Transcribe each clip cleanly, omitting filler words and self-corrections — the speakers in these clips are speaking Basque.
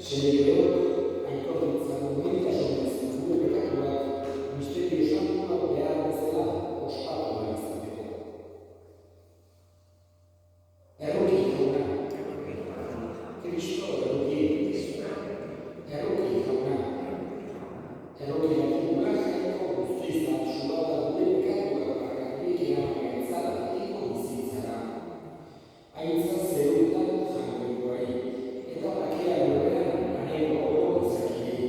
Etxelegeok aitortzen mugitasunez gure pekatuak misterio santuak behar bezala ospatu ahal izateko. Erruki jauna, Kristo erruki jauna, erruki jakigula jaiko guztiza suada gure pekatuak bakarrik eramagantzara eko bizitzara. Aitza zerutan jangoikoari, eta bakea gurean aneko oro izakiri,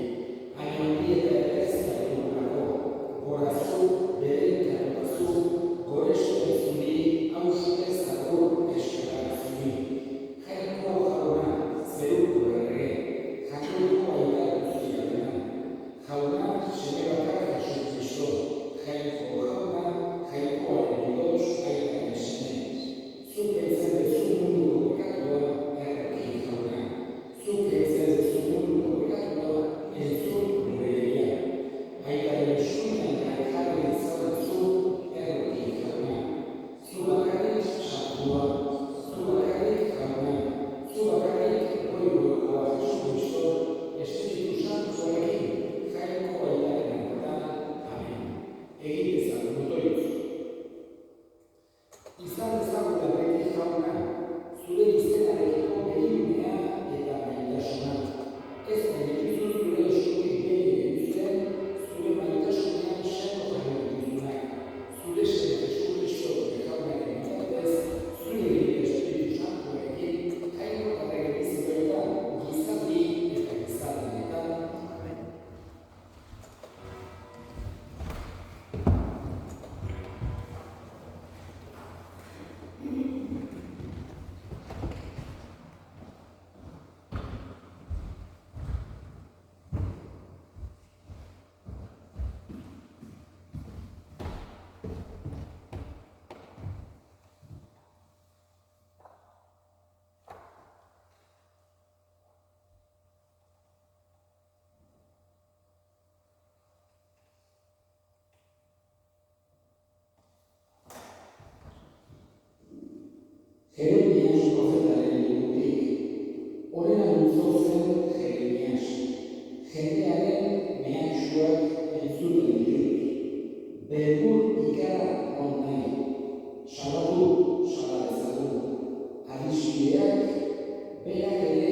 hain eta errezia dugulako, gorazu, berenkatutazu, gorestu ezuni, hausute zagur eskerarazuni. Jaiko jauna, zerutu erre, jakoiko aita guztia dena. Jauna, seme bakar jasu Kristo, jaiko jauna, jaikoaren idoz aita esene. Zuk eitzen dezu munduko pekatua erroki jauna. Zuk eitzen dezu munduko pekatua entzun gure egia. Aitaren eskuinan jarri izatezu erroki jauna. Zu bakarrik santua, zu bakarrik jauna, zu bakarrik goigokoa Jesu Kristo, Espiritu Santuarekin jaiko aitaren artean. Amen. Egin dezagun motoitz. Izan ezaguna beti jauna, zure izenarekiko begirunea eta maitasuna. Ez genituzun zure eskutik behin egiten, zure maitasunean sendo jarri dituzunak. Zure seme Jesu Kristo jaunaren bitartez, zure Espiritu Santuarekin jaiko eta bizitzailetan, gizadi eta gizadenetan. Jeremias profetaren liburutik, horrela mintzo zen Jeremias, jendearen mehatxuak entzuten ditut. Beldur ikara non nahi, salatu, sala dezagun. Adiskideak berak ere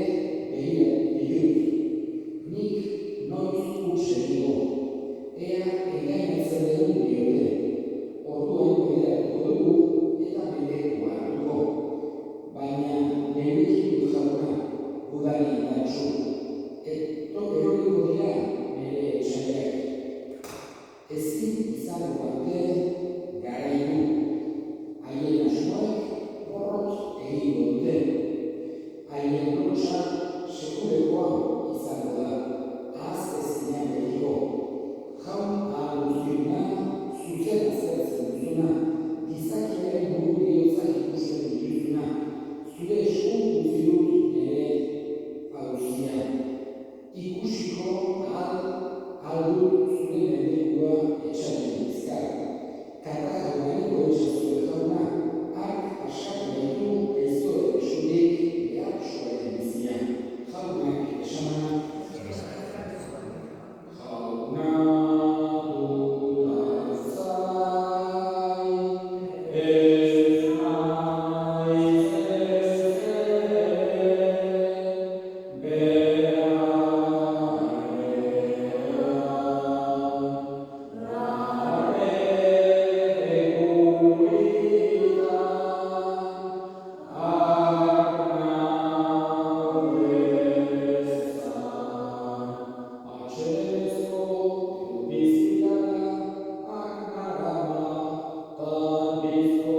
begira ditut. Nik noiz huts egingo, ea engainatzen dugun diote. Orduan begiratuko dugu eta bedekua hartuko. Baina nerekin jauna, udari indartsu, eroriko dira nire etsaiak. Ezin izango arte garaitu, haien asmoak porrot egingo dute. Haien lotsa sekulekoa izango da, ahaztezinean betiko. Jaun ahal guztiuna, zuzen azertzen duzuna, gizakiaren buru bihotzak ikusten dituzuna, zure esku utzi dut nire auzia. Ikusiko ahal dut zure mendekua etxaten bizkar. Karra jaunariko etxazue jauna, hark asatu gaitu gaizto esurik behar soaren bizia. Jaunak esana. Jauna Bizko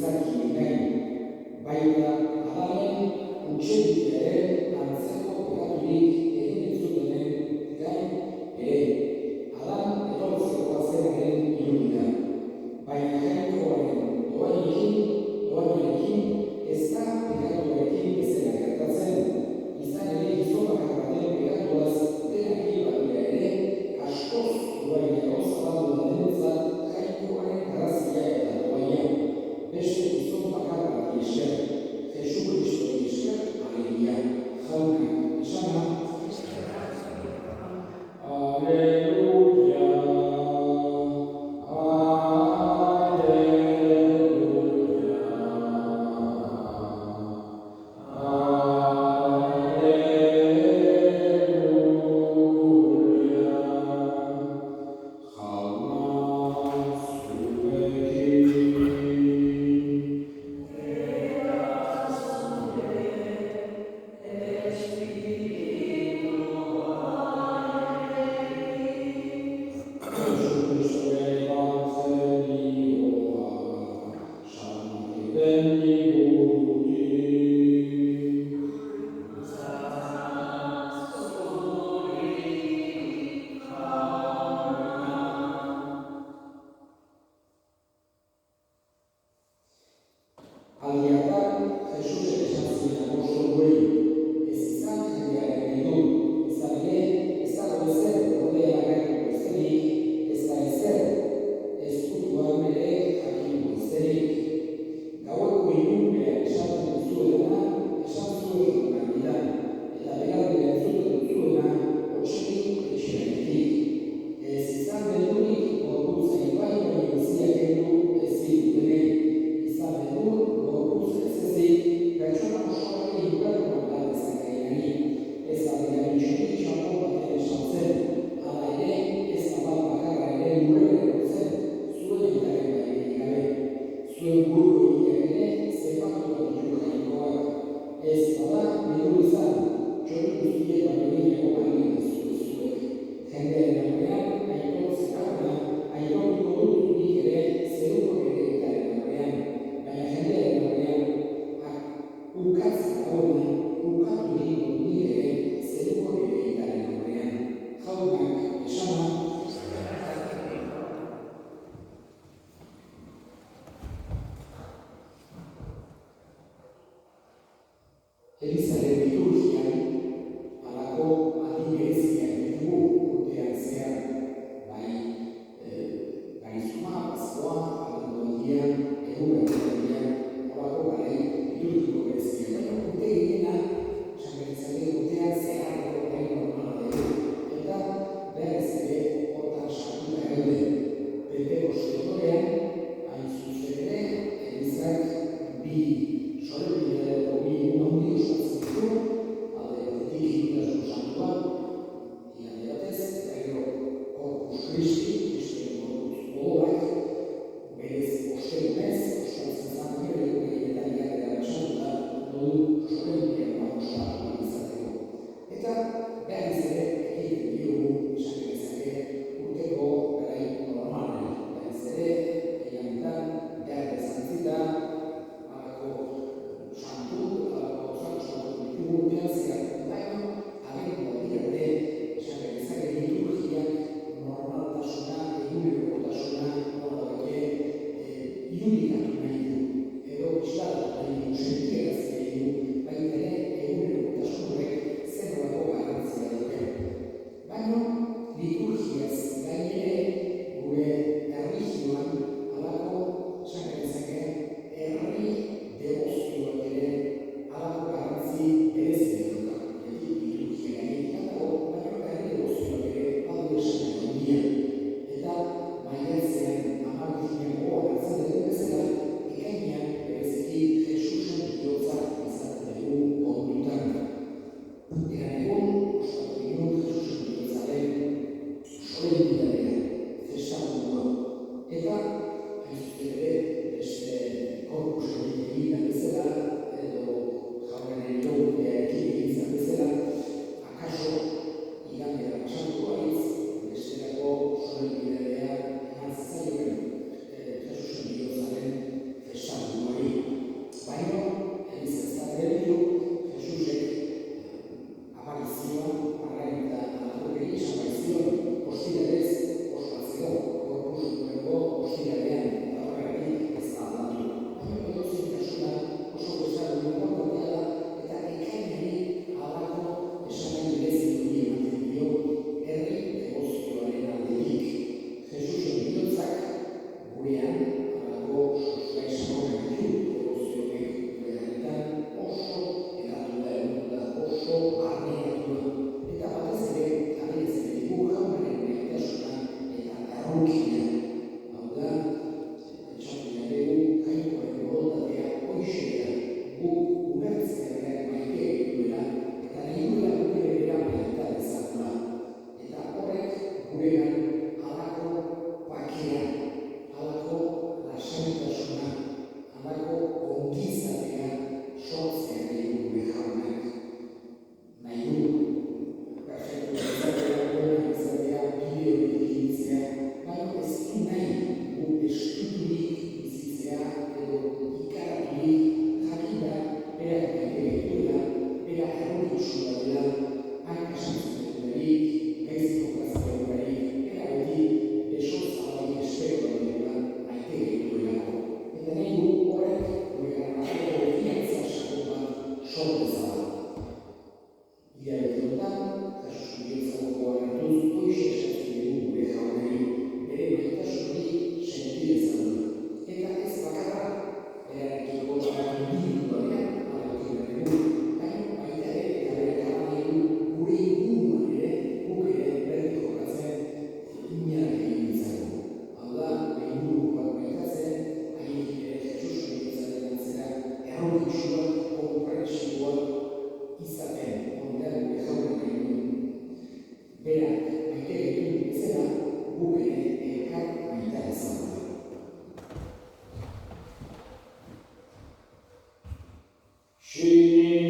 gizaki gain, baita Adamen utxediaren antzeko pekaturik egin ez zutenen gain ere. Adan etortzekoa zenaren irudia, baina jainkoaren doainekin ez da pekatuarekin bezala gertatzen, izan ere gizon bakar baten pekatuaz denak hil badira ere, askoz doaineago zabaldu da denentzat jainkoaren arrazia eta doaina, beste gizon bakar bati esker, Jesu Kristoi esker, alegia, jaunak esana. Aleluia, Aldiatan, Jesusek esan zien apostoluei, ez izan jendearen nahi du, izan ere, ez dago ezer ordea agertuko izenik, ez da ezer, ezkutuan ere jakingo izenik. Gaueko ilunpean esaten duzuena, esan zuen garbidan, eta begarri entzuten duzuena, otsetik etxeratik. Ez izan bedurik, gorputza ibai baino biziak kendu ezin dutenei, izan bedur, pertsona osoak inguruan bat dezakeenari, ez da diramitxorik txapo baten esan zen, hala ere, ez da bat bakarra ere lurren erotzen, zuen egitaren baimenik gabe. Zuen buruko egiak ere, zepatu bat ditu jainkoak. Ez bada, bedur izan, txori guztiek baino gehiago balio zuek. Jendearen aurrean, aitortuko dut nik ere zeruko ere egitaren aurrean, baina jendearen aurrean, ukatzen dagoena, ukatu egin nik ere zeruko ere egitaren aurrean. Jaunak esana. Elizaren liturgian, halako adin bereziak ditugu urtean zehar, bai garizuma, paskoa, abendualdia, egungarrialdia, holako garai liturgiko bereziak. Baina urte gehiena, esan geritzale urtean zehar garai normala dugu, eta berriz ere hortan sartuta gaude. Pentekoste ondorean, hain zuzen ere, Elizak bi sorebidea edo bi egun handi osatzen ditu, alde batetik Hildasun santua, alde batez, eta gero Corpus Christi, Kristoren gorputz odorak, berez ostegunez, osatzen zan gero egun egitetan ikarrera basatuta, modu sorebidea osatu izateko. Eta berriz ere, egiten diogu, esan genezake, urteko garai normalari. Berriz ere, egianetan, berde zantzita, santu, ditugu urtean zehar, baina abendualdi arte, esan genezake liturgiak normaltasuna, egunerokotasuna, nolabait irudikatu nahi du, edo isladatu nahi du, sentieraz nahi du, baita ere egunerokotasun horrek zer nolako garrantzia dute. Baina liturgiaz gain ere gure erlijioan halako, esan genezake, herri debozioak ere halako garrantzi berezia dauka. Liturgia gainetik dago, baina herri debozioak ere badu esan handia. Eta maiatzean 12 gogoan hartzen dugu bezala, erronkitsuak konprentsioak izaten ondan bejauna nahi duen. Berak maite gaitu bezala guk ere elkar maita ezagutu. Jesu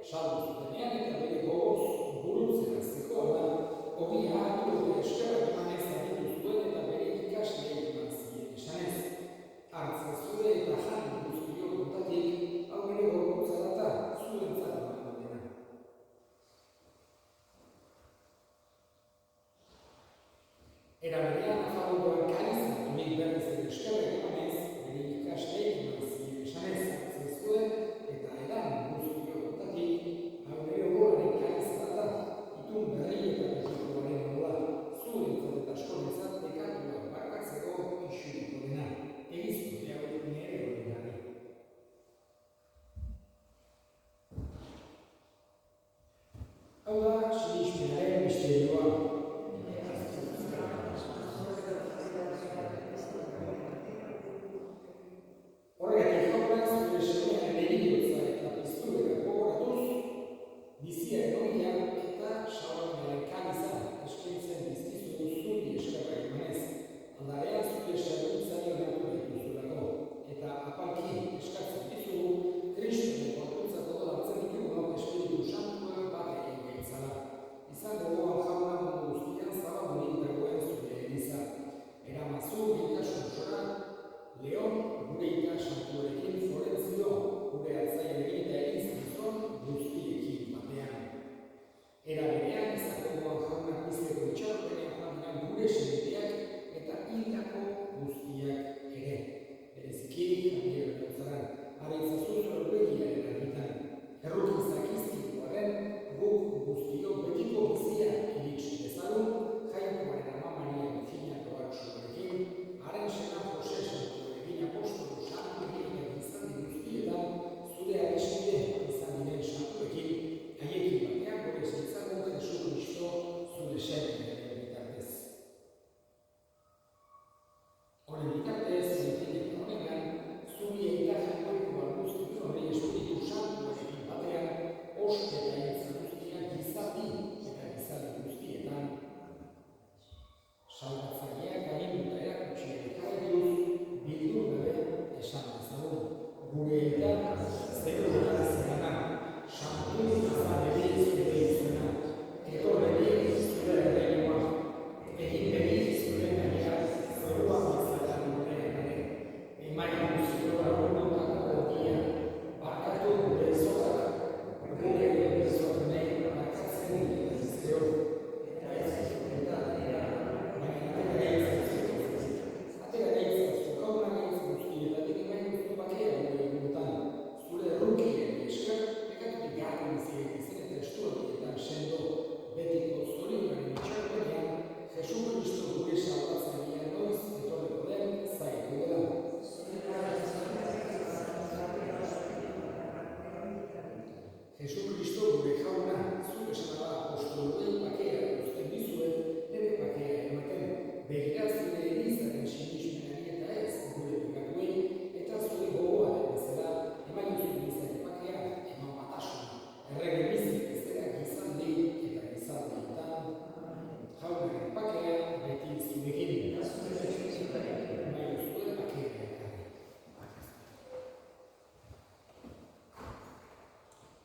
saldu zutenean eta bere gogoz burutzen hasteko ogia hartu eta eskerrak emanez aritu zuen eta bere ikasleei eman zien esanez. Hartza zure eta jan guztio kontatik, hau bere gorputza data zuentzat emango dena. Era berean afagoan kalizan onik berriz ere eskerrak emanez, bere ikasleei eman zien esanez. Hartza zuen eta edan guztio kontatik, hau bere goraren kalizan data, itun berri eta betikoaren mola, zuentzat eta askorentzat pekatuak barkatzeko isuriko dena. Egizko hau nire hori gari. Hau da, sinismenaren misterioa. Horregatik jaurrak zure semearen eginotza eta piztuera gogoratuz, biziaren ogia eta sabarmenaren kalizan eskaintzen dizkizugu zuri eskerrak emanez. Aldarean zure zerbitzaio hartu dituzulako, eta apalki eskatzen dizugu Kristoren gorputzak odo hartzen ditugunok Espiritu Santua bat egin gaitzala. Izan gogoan jauna mundu guztian zabaldurik dagoen zure eliza. Eramazu ikasun osora, Leon gure ikas santuarekin Florentzio, gure altzaiarekin eta egizkizon guztiekin batean. Era berean ezagoan jaunak bizteko itxaropenean joan diran gure semeteak eta hildako guztiak ere. Bereziki, Javier Gautzaran, areitzazuz aurpegiaren argitan. Errukin zakizkituaren guk guztio betiko bizia iritsi dezagun, jainkoaren ama Maria Finako hartsuarekin, haren sena Jose Santuarekin apostolu santuekin eta gizaldi guztietan, zure adiskide izan diren santuekin, haiekin batean gure zitzagun Jesu Kristo zure semearen bitartez. Honen bitartez, zaitinek honetan, zuri eta jainkoeko guztiko hori Espiritu Santuarekin batean, oste eta hiltza guztiak gizaldi eta gizaldi guztietan. Salbatzaileak aginduta erakutsi ere jarraituz, bildu gabe esan dezagun. Gure eta zerura zerana, santu izaneri zure izena, etorreri zure erreinoa, egin begi zure nahiak, zerua bizatan gure ere, emain guztiora gurutako dia, barkatu gure zorak, gure bezornei barkatzen dizkeo, eta ez zuzketatea, baina atera gaitzazu, gauna gaitzazu guztietatik emain guztu bakea gure egunetan, zure errukien esker, pekatutik garran ziren izen eta estualdietan sendo, betiko zorionaren itxaropenean, Jesu Kristo gure salbatzailea noiz etorriko den zaitu dela. Jesu Kristo gure jauna, zure esana apostoluei bakea uzten dizuet, nire bakea ematen, begira zure elizaren sinismenari eta ez gure pekatuei, eta zure gogoaren bezala, eman zure izan bakea, eman batasuna, errege bizik bezala gizaldi eta gizaldietan, jaunaren bakea beti zurekin. Nahi zure bakea ekarri.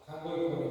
Jangoiko